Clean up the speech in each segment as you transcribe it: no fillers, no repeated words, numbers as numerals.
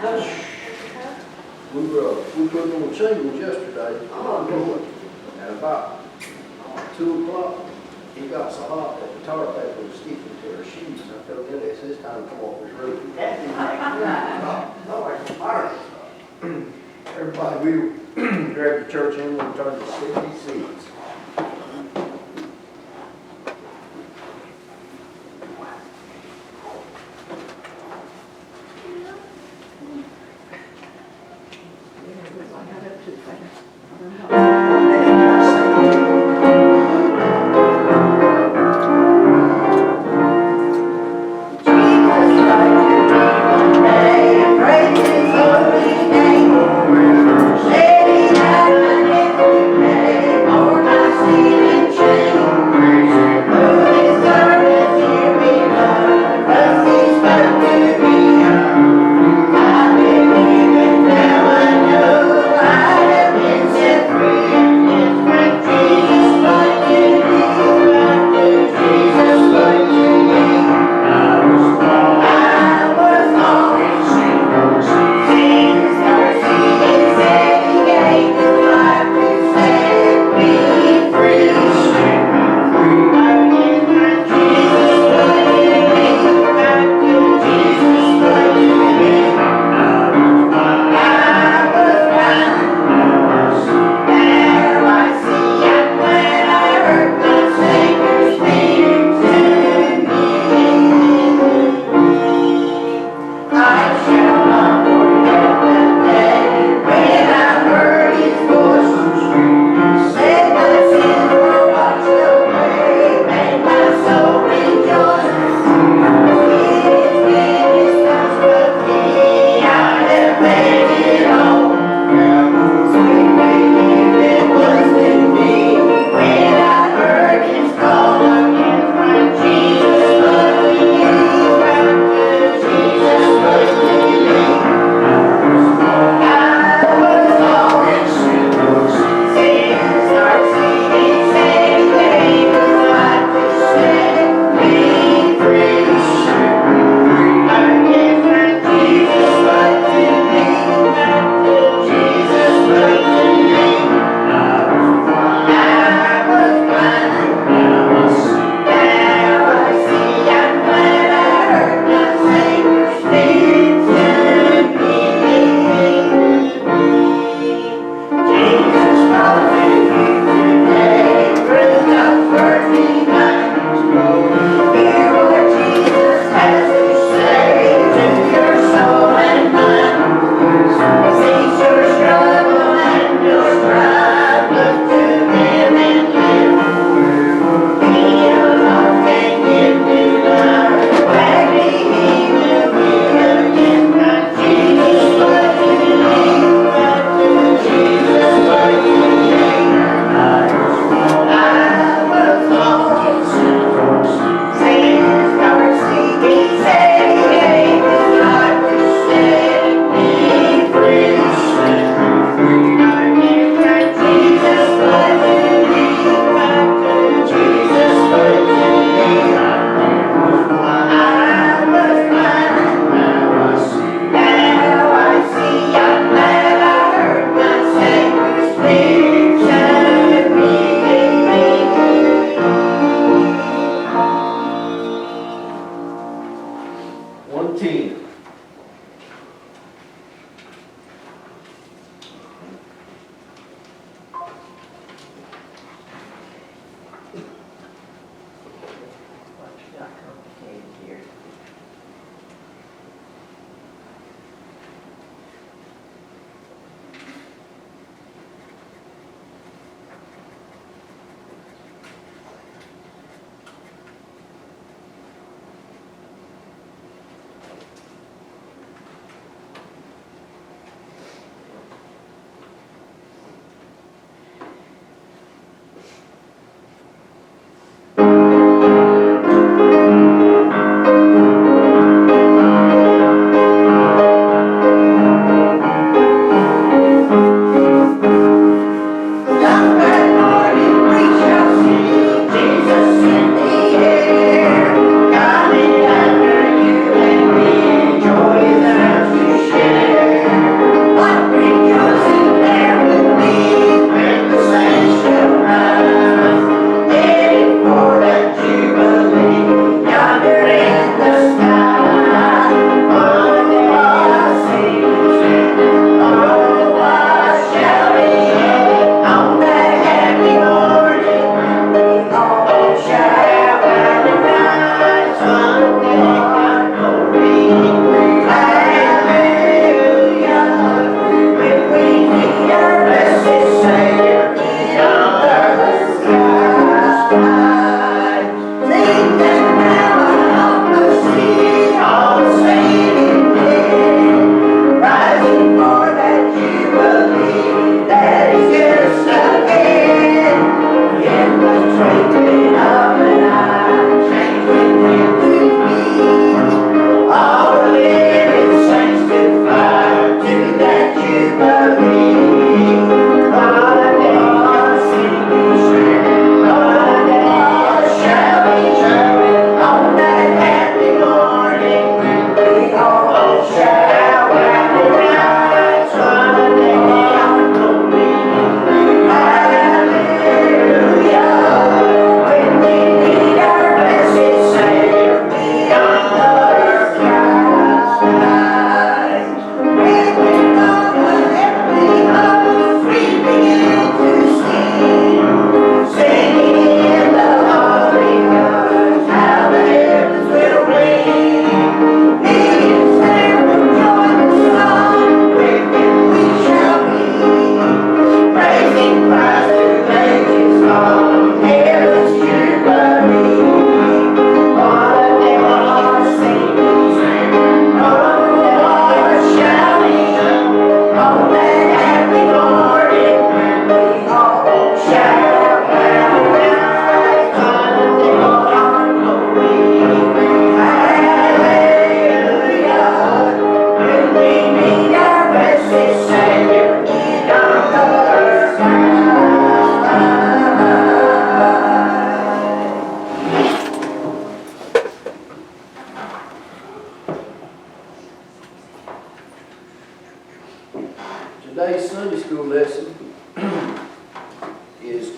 We put on the shingles yesterday. At about 2 o'clock, he got so hot that the tar paper was sticking to her shoes. I told him it's his time to come off his roof. Everybody, we dragged the church in and turned to 60 seats. Free.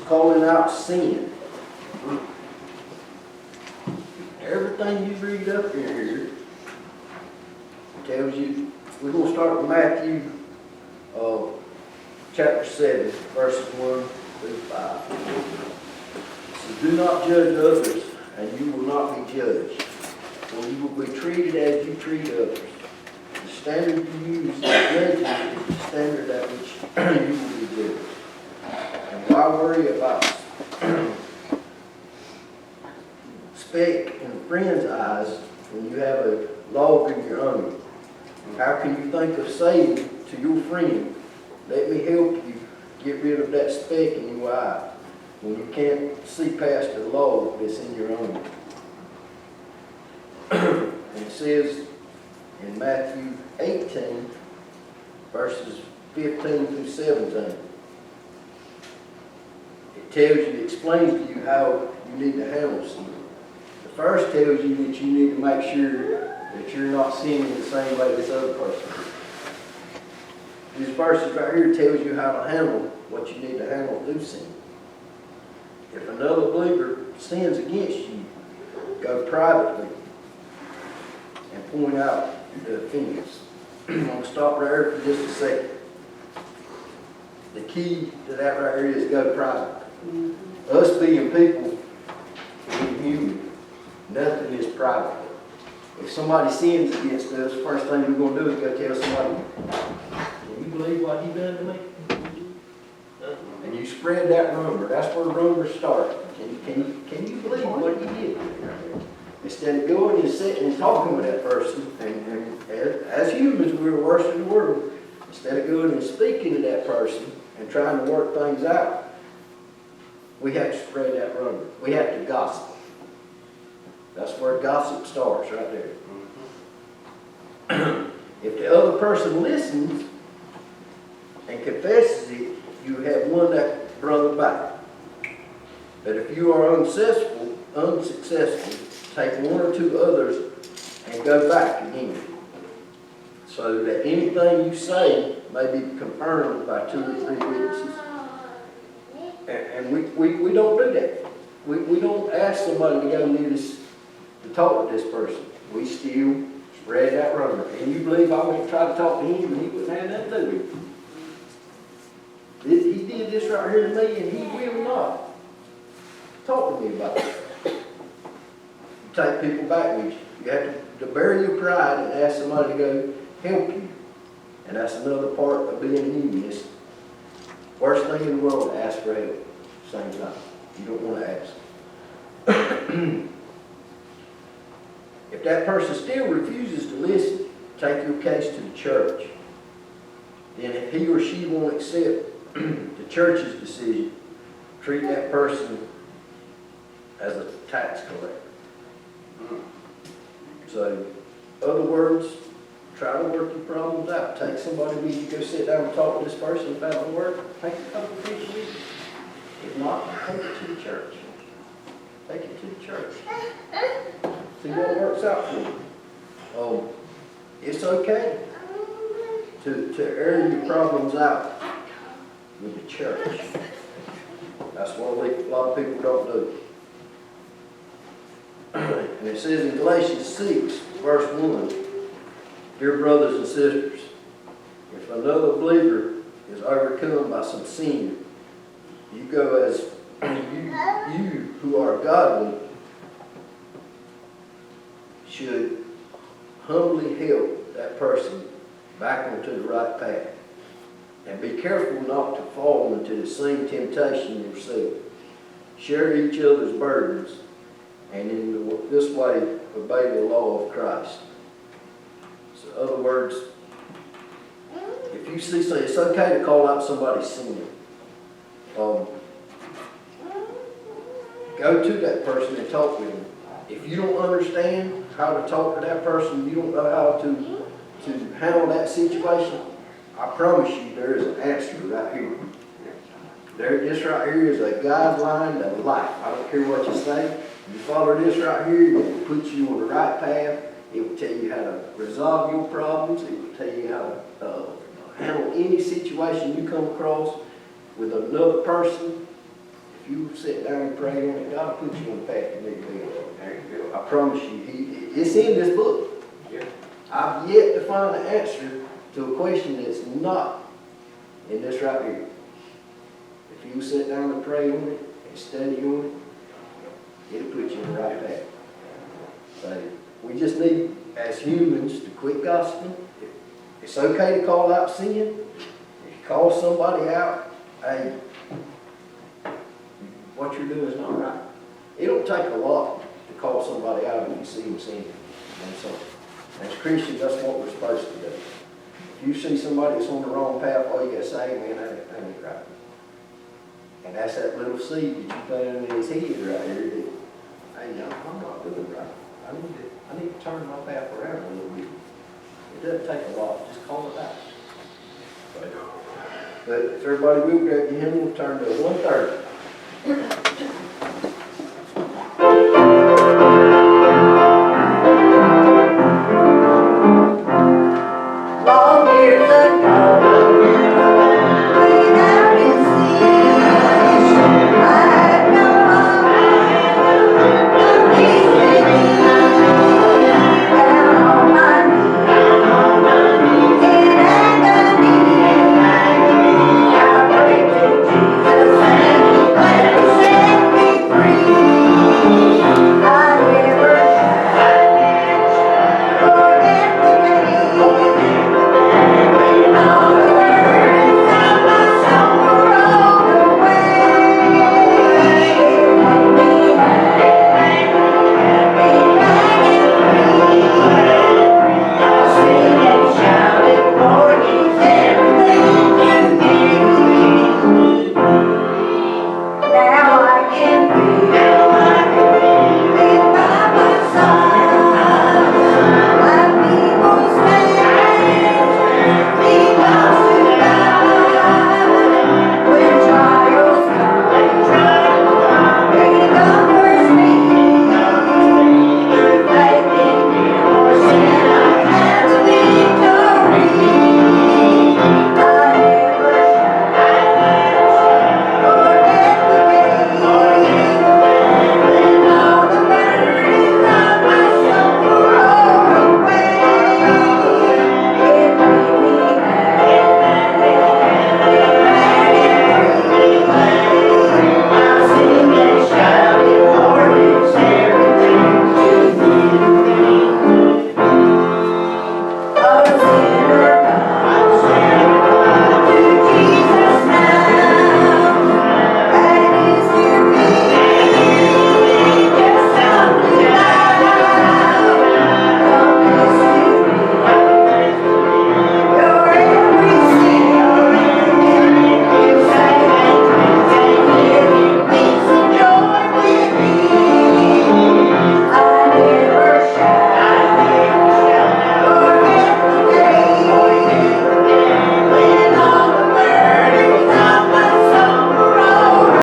calling out sin. Everything you read up in here tells you, we're going to start with Matthew chapter 7, verses 1 through 5. So do not judge others, and you will not be judged. For you will be treated as you treat others. The standard you use to judge is the standard at which you will be judged. And why worry about speck in a friend's eyes when you have a log in your own? How can you think of saying to your friend, let me help you get rid of that speck in your eye, when you can't see past the log that's in your own? And it says in Matthew 18, verses 15 through 17, it tells you, it explains to you how you need to handle sin. The first tells you that you need to make sure that you're not sinning the same way this other person. These verses right here tells you how to handle what you need to handle through sin. If another believer sins against you, go privately and point out the offense. I'm going to stop right here for just a second. The key to that right here is go private. Us being people, being human, nothing is private. If somebody sins against us, first thing we're going to do is go tell somebody, can you believe what he done to me? And you spread that rumor. That's where rumors start. Can you believe what he did? Instead of going and sitting and talking with that person, and as humans, we're worse in the world. Instead of going and speaking to that person and trying to work things out, we have to spread that rumor. We have to gossip. That's where gossip starts, right there. If the other person listens and confesses it, you have won that brother back. But if you are unsuccessful, take one or two others and go back again, so that anything you say may be confirmed by 2 or 3 witnesses. And we don't do that. We don't ask somebody to go near this, to talk with this person. We still spread that rumor. And you believe I went and tried to talk to him and he wouldn't have nothing to do with it. He did this right here to me and he will not talk to me about it. You take people back with you. You have to bury your pride and ask somebody to go help you. And that's another part of being human. It's the worst thing in the world to ask for help. Same time. You don't want to ask. If that person still refuses to listen, take your case to the church. Then if he or she won't accept the church's decision, treat that person as a tax collector. So, in other words, try to work your problems out. Take somebody with you, go sit down and talk to this person. If that don't work, take a couple of people with you. If not, take it to the church. Take it to the church. See what works out for you. It's okay to air your problems out with the church. That's what a lot of people don't do. And it says in Galatians 6, verse 1, dear brothers and sisters, if another believer is overcome by some sin, you go as you who are godly should humbly help that person back onto the right path. And be careful not to fall into the same temptation yourself. Share each other's burdens, and in this way obey the law of Christ. So in other words, if you see something, it's okay to call out somebody's sin. Go to that person and talk with them. If you don't understand how to talk to that person, you don't know how to handle that situation, I promise you there is an answer right here. This right here is a guideline to life. I don't care what you say. You follow this right here, it will put you on the right path. It will tell you how to resolve your problems. It will tell you how to handle any situation you come across with another person. If if you sit down and pray on it, God will put you on the path you need to be on. There you go. I promise you, it's in this book. Yeah. I've yet to find an answer to a question that's not in this right here. If you sit down and pray on it and study on it, it'll put you in the right path. So we just need, as humans, to quit gossiping. It's okay to call out sin. If you call somebody out, hey, what you're doing is not right. It don't take a lot to call somebody out when you see them sinning. And so, as Christians, that's what we're supposed to do. If you see somebody that's on the wrong path, all you gotta say, man, that ain't right. And that's that little seed that you planted in his head right here. That, hey, no, I'm not doing right. I need to turn my path around a little bit. It doesn't take a lot, just call it out. But if everybody will grab your hymn, we'll turn to